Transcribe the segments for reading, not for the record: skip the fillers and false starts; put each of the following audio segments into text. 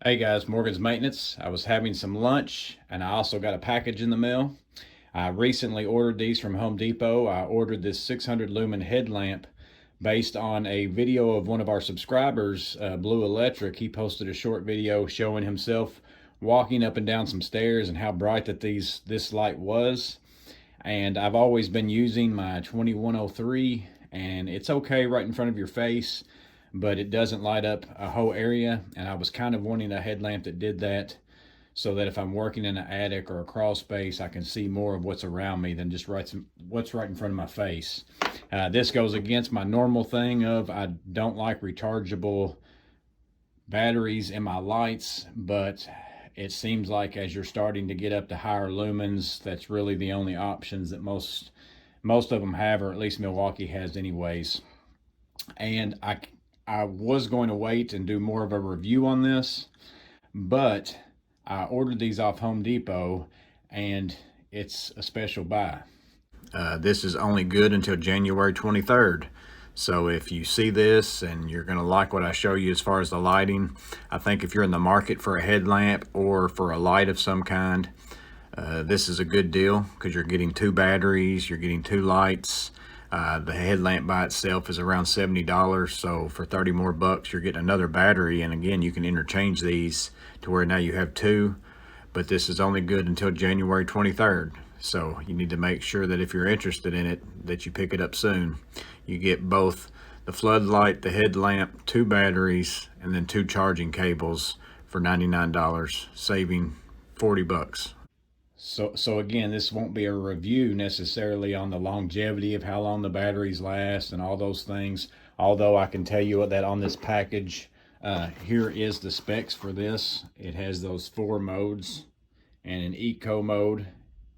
Hey guys, Morgan's Maintenance. I was having some lunch and I also got a package in the mail. I recently ordered these from Home Depot. I ordered this 600 lumen headlamp based on a video of one of our subscribers, Blue Electric. He posted a short video showing himself walking up and down some stairs and how bright that this light was. And I've always been using my 2103, and it's okay right in front of your face, but it doesn't light up a whole area. And I was kind of wanting a headlamp that did that, so that if I'm working in an attic or a crawl space, I can see more of what's around me than just what's right in front of my face. This goes against my normal thing of I don't like rechargeable batteries in my lights, but it seems like as you're starting to get up to higher lumens, that's really the only options that most of them have, or at least Milwaukee has anyways. And I was going to wait and do more of a review on this, but I ordered these off Home Depot and it's a special buy. This is only good until January 23rd. So if you see this and you're going to like what I show you as far as the lighting, I think if you're in the market for a headlamp or for a light of some kind, this is a good deal because you're getting two batteries, you're getting two lights. The headlamp by itself is around $70, so for 30 more bucks you're getting another battery, and again you can interchange these to where now you have two, but this is only good until January 23rd. So you need to make sure that if you're interested in it, that you pick it up soon. You get both the floodlight, the headlamp, two batteries, and then two charging cables for $99, saving 40 bucks. So again, this won't be a review necessarily on the longevity of how long the batteries last and all those things. Although I can tell you that on this package, here is the specs for this. It has those 4 modes, and in eco mode,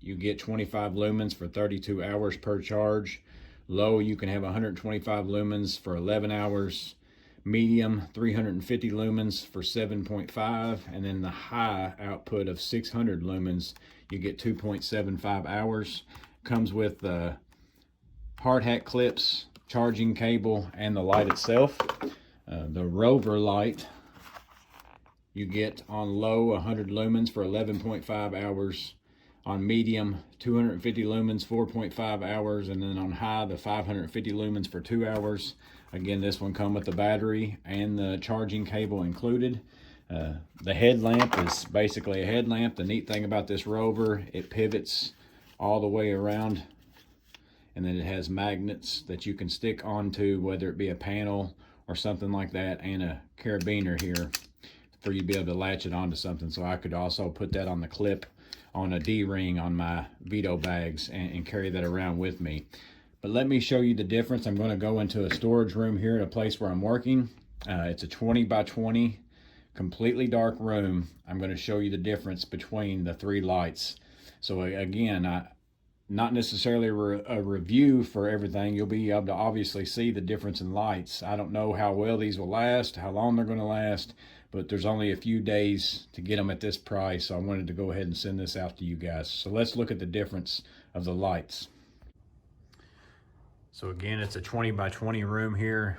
you get 25 lumens for 32 hours per charge. Low, you can have 125 lumens for 11 hours. Medium, 350 lumens for 7.5. And then the high output of 600 lumens, you get 2.75 hours. Comes with the hard hat clips, charging cable, and the light itself. The Rover light, you get on low 100 lumens for 11.5 hours. On medium, 250 lumens, 4.5 hours, and then on high, the 550 lumens for 2 hours. Again, this one comes with the battery and the charging cable included. The headlamp is basically a headlamp. The neat thing about this Rover, it pivots all the way around, and then it has magnets that you can stick onto, whether it be a panel or something like that, and a carabiner here for you to be able to latch it onto something. So I could also put that on the clip on a D-ring on my Vito bags and carry that around with me. But let me show you the difference. I'm going to go into a storage room here at a place where I'm working. It's a 20 by 20, completely dark room. I'm going to show you the difference between the 3 lights. So again, not necessarily a review for everything. You'll be able to obviously see the difference in lights. I don't know how well these will last, how long they're going to last, but there's only a few days to get them at this price, so I wanted to go ahead and send this out to you guys. So let's look at the difference of the lights. So again, it's a 20 by 20 room here.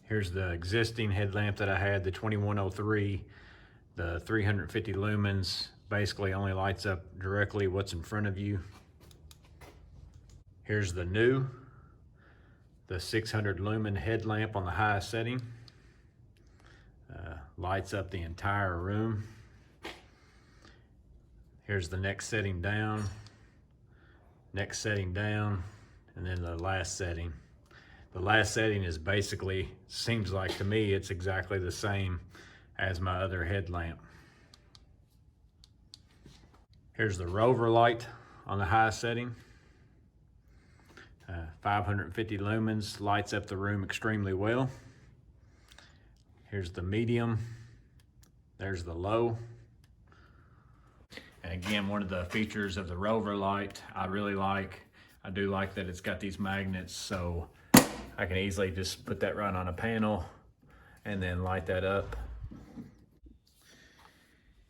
Here's the existing headlamp that I had, the 2103. The 350 lumens basically only lights up directly what's in front of you. Here's the new, the 600 lumen headlamp on the highest setting. Lights up the entire room. Here's the next setting down, and then the last setting. The last setting is basically, seems like to me, it's exactly the same as my other headlamp. Here's the Rover light on the highest setting. 550 lumens, lights up the room extremely well. Here's the medium, there's the low. And again, one of the features of the Rover light I really like, I do like that it's got these magnets, so I can easily just put that right on a panel and then light that up.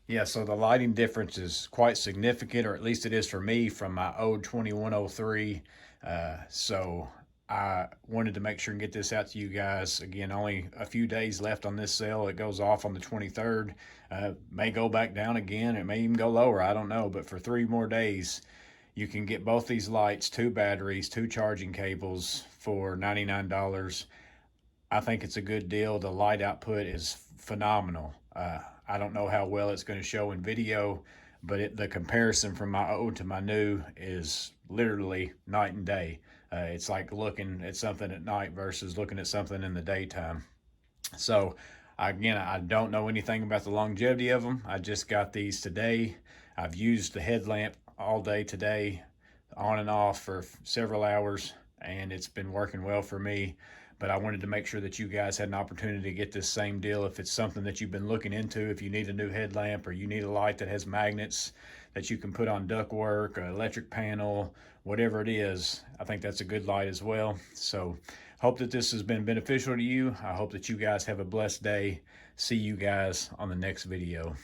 Yeah, so the lighting difference is quite significant, or at least it is for me, from my old 2103. So I wanted to make sure and get this out to you guys. Again, only a few days left on this sale. It goes off on the 23rd. May go back down again. It may even go lower. I don't know. But for 3 more days, you can get both these lights, 2 batteries, 2 charging cables for $99. I think it's a good deal. The light output is phenomenal. I don't know how well it's going to show in video, but the comparison from my old to my new is literally night and day. It's like looking at something at night versus looking at something in the daytime. So again, I don't know anything about the longevity of them. I just got these today. I've used the headlamp all day today, on and off for several hours, and it's been working well for me. But I wanted to make sure that you guys had an opportunity to get this same deal. If it's something that you've been looking into, if you need a new headlamp or you need a light that has magnets that you can put on ductwork, or electric panel, whatever it is, I think that's a good light as well. So hope that this has been beneficial to you. I hope that you guys have a blessed day. See you guys on the next video.